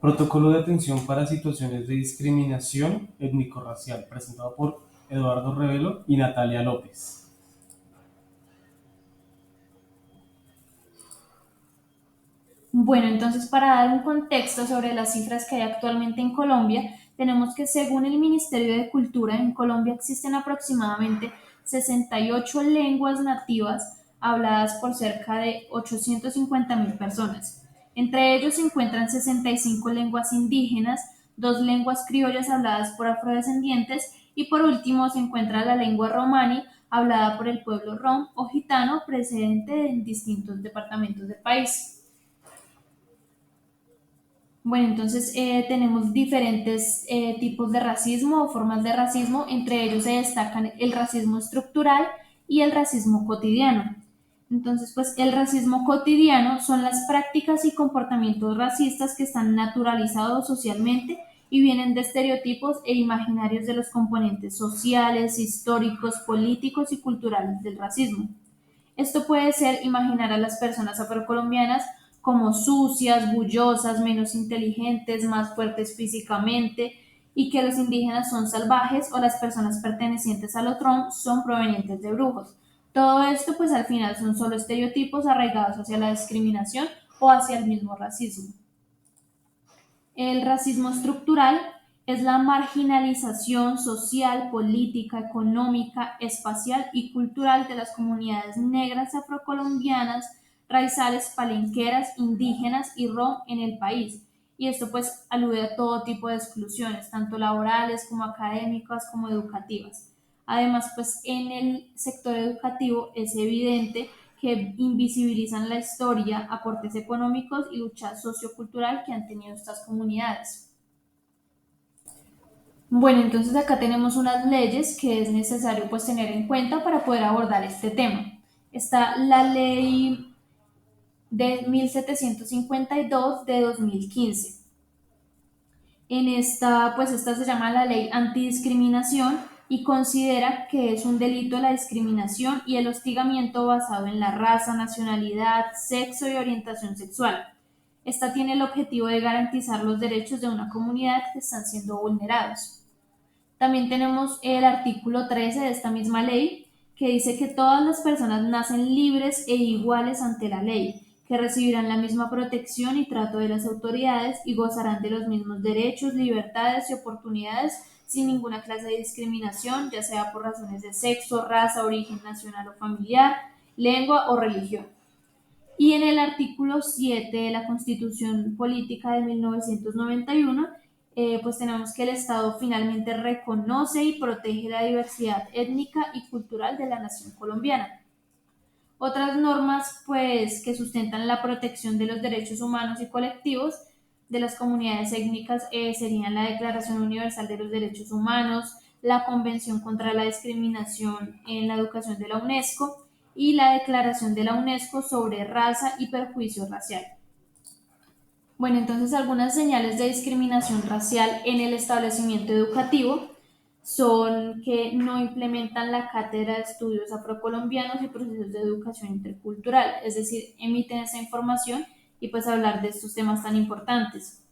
Protocolo de atención para situaciones de discriminación étnico-racial, presentado por Eduardo Revelo y Natalia López. Bueno, entonces para dar un contexto sobre las cifras que hay actualmente en Colombia, tenemos que según el Ministerio de Cultura, en Colombia existen aproximadamente 68 lenguas nativas habladas por cerca de 850.000 personas. Entre ellos se encuentran 65 lenguas indígenas, dos lenguas criollas habladas por afrodescendientes y por último se encuentra la lengua romani hablada por el pueblo rom o gitano presente en distintos departamentos del país. Bueno, entonces tenemos diferentes tipos de racismo o formas de racismo, entre ellos se destacan el racismo estructural y el racismo cotidiano. Entonces, pues el racismo cotidiano son las prácticas y comportamientos racistas que están naturalizados socialmente y vienen de estereotipos e imaginarios de los componentes sociales, históricos, políticos y culturales del racismo. Esto puede ser imaginar a las personas afrocolombianas como sucias, bullosas, menos inteligentes, más fuertes físicamente, y que los indígenas son salvajes o las personas pertenecientes al otro son provenientes de brujos. Todo esto pues al final son solo estereotipos arraigados hacia la discriminación o hacia el mismo racismo. El racismo estructural es la marginalización social, política, económica, espacial y cultural de las comunidades negras afrocolombianas, raizales, palenqueras, indígenas y rom en el país. Y esto pues alude a todo tipo de exclusiones, tanto laborales como académicas como educativas. Además, pues en el sector educativo es evidente que invisibilizan la historia, aportes económicos y lucha sociocultural que han tenido estas comunidades. Bueno, entonces acá tenemos unas leyes que es necesario pues tener en cuenta para poder abordar este tema. Está la ley de 1752 de 2015. En esta, pues esta se llama la ley antidiscriminación y considera que es un delito la discriminación y el hostigamiento basado en la raza, nacionalidad, sexo y orientación sexual. Esta tiene el objetivo de garantizar los derechos de una comunidad que están siendo vulnerados. También tenemos el artículo 13 de esta misma ley, que dice que todas las personas nacen libres e iguales ante la ley, que recibirán la misma protección y trato de las autoridades y gozarán de los mismos derechos, libertades y oportunidades sin ninguna clase de discriminación, ya sea por razones de sexo, raza, origen nacional o familiar, lengua o religión. Y en el artículo 7 de la Constitución Política de 1991, pues tenemos que el Estado finalmente reconoce y protege la diversidad étnica y cultural de la nación colombiana. Otras normas, pues, que sustentan la protección de los derechos humanos y colectivos de las comunidades étnicas serían la Declaración Universal de los Derechos Humanos, la Convención contra la Discriminación en la Educación de la UNESCO y la Declaración de la UNESCO sobre raza y perjuicio racial. Bueno, entonces algunas señales de discriminación racial en el establecimiento educativo son que no implementan la cátedra de estudios afrocolombianos y procesos de educación intercultural, es decir, emiten esa información y pues hablar de estos temas tan importantes.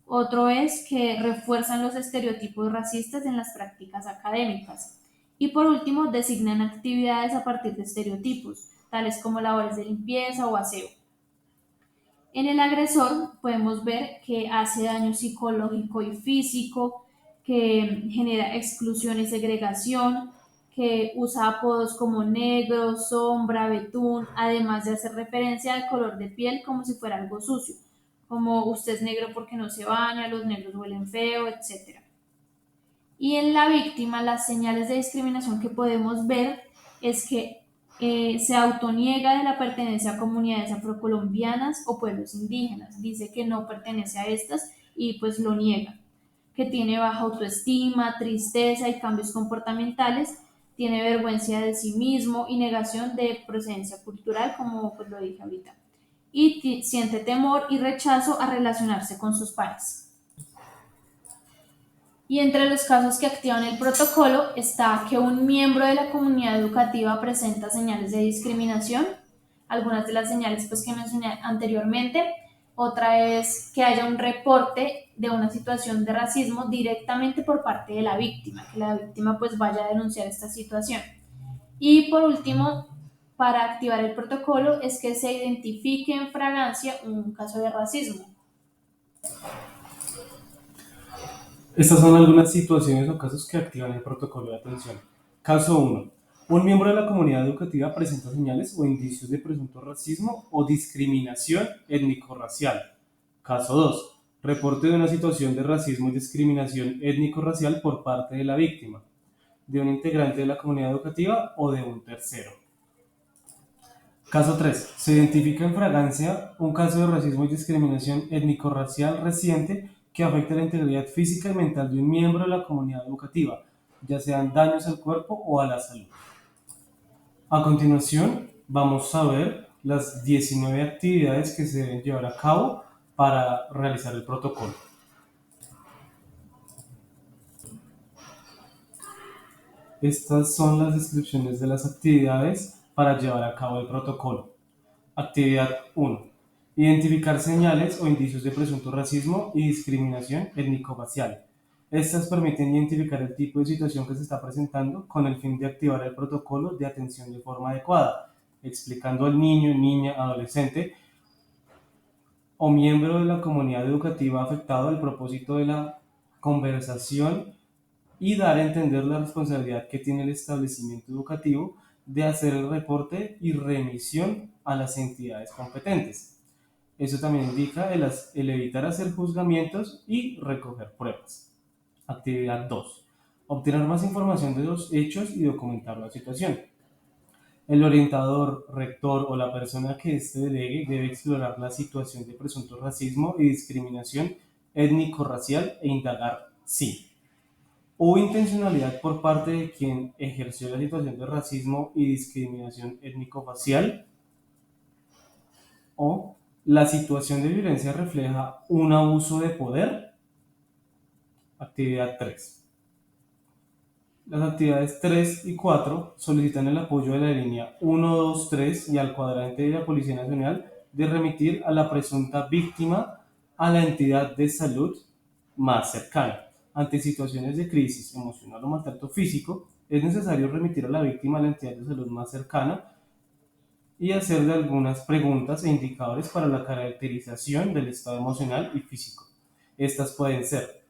Otro es que refuerzan los estereotipos racistas en las prácticas académicas. Y por último, designan actividades a partir de estereotipos, tales como labores de limpieza o aseo. En el agresor podemos ver que hace daño psicológico y físico, que genera exclusión y segregación, que usa apodos como negro, sombra, betún, además de hacer referencia al color de piel como si fuera algo sucio, como usted es negro porque no se baña, los negros huelen feo, etc. Y en la víctima, las señales de discriminación que podemos ver es que se autoniega de la pertenencia a comunidades afrocolombianas o pueblos indígenas. Dice que no pertenece a estas y pues lo niega. Que tiene baja autoestima, tristeza y cambios comportamentales. Tiene vergüenza de sí mismo y negación de procedencia cultural, como pues lo dije ahorita. Y siente temor y rechazo a relacionarse con sus pares. Y entre los casos que activan el protocolo está que un miembro de la comunidad educativa presenta señales de discriminación, algunas de las señales pues, que mencioné anteriormente, Otra es que haya un reporte de una situación de racismo directamente por parte de la víctima, que la víctima pues vaya a denunciar esta situación. Y por último, para activar el protocolo es que se identifique en fragancia un caso de racismo. Estas son algunas situaciones o casos que activan el protocolo de atención. Caso 1. Un miembro de la comunidad educativa presenta señales o indicios de presunto racismo o discriminación étnico-racial. Caso 2. Reporte de una situación de racismo y discriminación étnico-racial por parte de la víctima, de un integrante de la comunidad educativa o de un tercero. Caso 3. Se identifica en fragancia un caso de racismo y discriminación étnico-racial reciente que afecta la integridad física y mental de un miembro de la comunidad educativa, ya sean daños al cuerpo o a la salud. A continuación, vamos a ver las 19 actividades que se deben llevar a cabo para realizar el protocolo. Estas son las descripciones de las actividades para llevar a cabo el protocolo. Actividad 1. Identificar señales o indicios de presunto racismo y discriminación étnico-racial. Estas permiten identificar el tipo de situación que se está presentando con el fin de activar el protocolo de atención de forma adecuada, explicando al niño, niña, adolescente o miembro de la comunidad educativa afectado el propósito de la conversación y dar a entender la responsabilidad que tiene el establecimiento educativo de hacer el reporte y remisión a las entidades competentes. Eso también indica el evitar hacer juzgamientos y recoger pruebas. Actividad 2. Obtener más información de los hechos y documentar la situación. El orientador, rector o la persona que éste delegue debe explorar la situación de presunto racismo y discriminación étnico-racial e indagar si hubo intencionalidad por parte de quien ejerció la situación de racismo y discriminación étnico-facial, o la situación de violencia refleja un abuso de poder. Actividad 3. Las actividades 3 y 4 solicitan el apoyo de la línea 123 y al cuadrante de la Policía Nacional de remitir a la presunta víctima a la entidad de salud más cercana. Ante situaciones de crisis emocional o maltrato físico, es necesario remitir a la víctima a la entidad de salud más cercana y hacerle algunas preguntas e indicadores para la caracterización del estado emocional y físico. Estas pueden ser: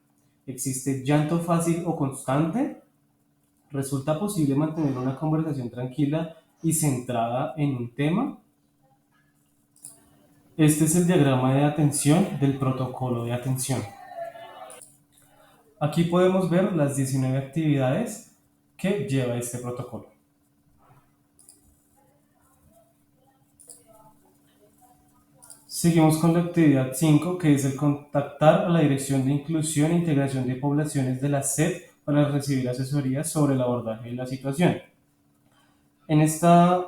¿existe llanto fácil o constante? ¿Resulta posible mantener una conversación tranquila y centrada en un tema? Este es el diagrama de atención del protocolo de atención. Aquí podemos ver las 19 actividades que lleva este protocolo. Seguimos con la actividad 5, que es el contactar a la Dirección de Inclusión e Integración de Poblaciones de la SED para recibir asesoría sobre el abordaje de la situación. En esta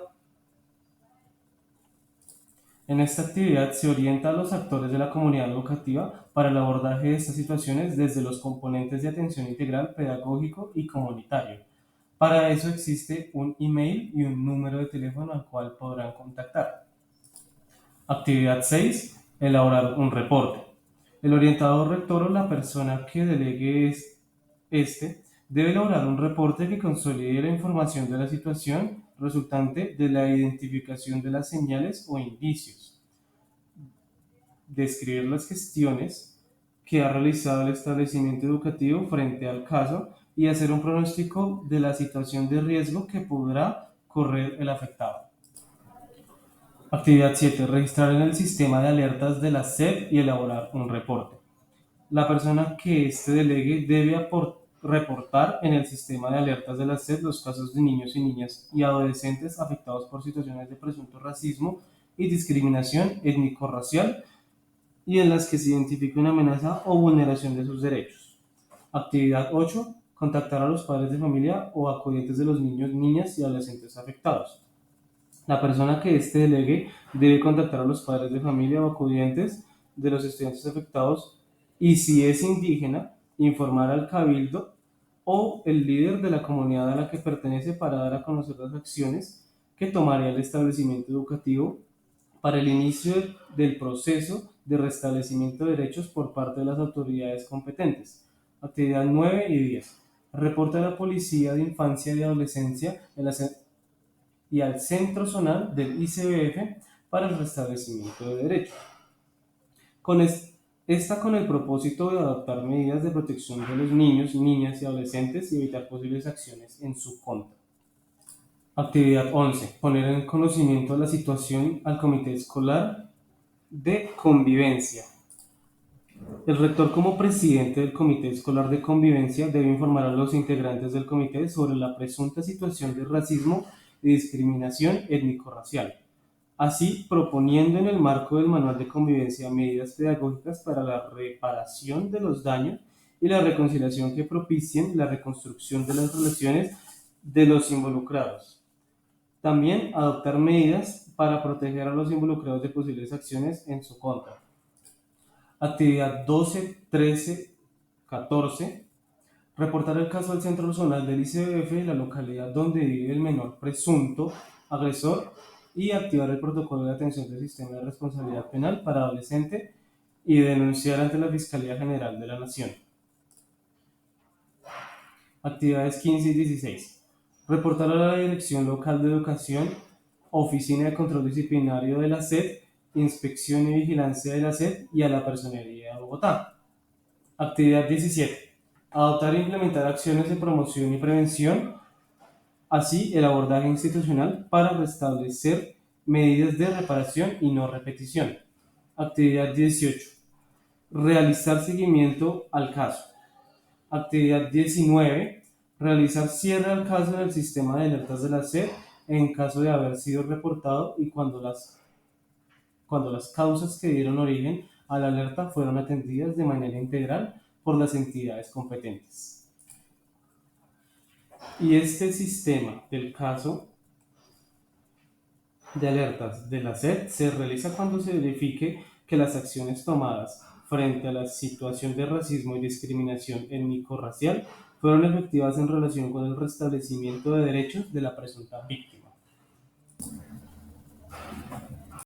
actividad se orienta a los actores de la comunidad educativa para el abordaje de estas situaciones desde los componentes de atención integral, pedagógico y comunitario. Para eso existe un email y un número de teléfono al cual podrán contactar. Actividad 6. Elaborar un reporte. El orientador rector o la persona que delegue debe elaborar un reporte que consolide la información de la situación resultante de la identificación de las señales o indicios, describir las gestiones que ha realizado el establecimiento educativo frente al caso y hacer un pronóstico de la situación de riesgo que podrá correr el afectado. Actividad 7. Registrar en el sistema de alertas de la SED y elaborar un reporte. La persona que delegue debe reportar en el sistema de alertas de la SED los casos de niños y niñas y adolescentes afectados por situaciones de presunto racismo y discriminación étnico-racial y en las que se identifique una amenaza o vulneración de sus derechos. Actividad 8. Contactar a los padres de familia o acudientes de los niños, niñas y adolescentes afectados. La persona que delegue debe contactar a los padres de familia o acudientes de los estudiantes afectados y, si es indígena, informar al cabildo o el líder de la comunidad a la que pertenece para dar a conocer las acciones que tomaría el establecimiento educativo para el inicio del proceso de restablecimiento de derechos por parte de las autoridades competentes. Actividad 9 y 10. Reporta a la Policía de Infancia y Adolescencia y al Centro Zonal del ICBF para el restablecimiento de derechos. Esta con el propósito de adoptar medidas de protección de los niños, niñas y adolescentes y evitar posibles acciones en su contra. Actividad 11. Poner en conocimiento de la situación al Comité Escolar de Convivencia. El rector, como presidente del Comité Escolar de Convivencia, debe informar a los integrantes del comité sobre la presunta situación de racismo y discriminación étnico-racial, así proponiendo en el marco del Manual de Convivencia medidas pedagógicas para la reparación de los daños y la reconciliación que propicien la reconstrucción de las relaciones de los involucrados. También adoptar medidas para proteger a los involucrados de posibles acciones en su contra. Actividad 12, 13, 14. Reportar el caso al Centro Zonal del ICBF de la localidad donde vive el menor presunto agresor y activar el protocolo de atención del sistema de responsabilidad penal para adolescente y denunciar ante la Fiscalía General de la Nación. Actividades 15 y 16. Reportar a la Dirección Local de Educación, Oficina de Control Disciplinario de la SED, Inspección y Vigilancia de la SED y a la Personería de Bogotá. Actividad 17. Adoptar e implementar acciones de promoción y prevención, así el abordaje institucional para restablecer medidas de reparación y no repetición. Actividad 18. Realizar seguimiento al caso. Actividad 19. Realizar cierre al caso en el sistema de alertas de la SED en caso de haber sido reportado y cuando las causas que dieron origen a la alerta fueron atendidas de manera integral por las entidades competentes. Y este sistema del caso de alertas de la SED se realiza cuando se verifique que las acciones tomadas frente a la situación de racismo y discriminación étnico-racial fueron efectivas en relación con el restablecimiento de derechos de la presunta víctima.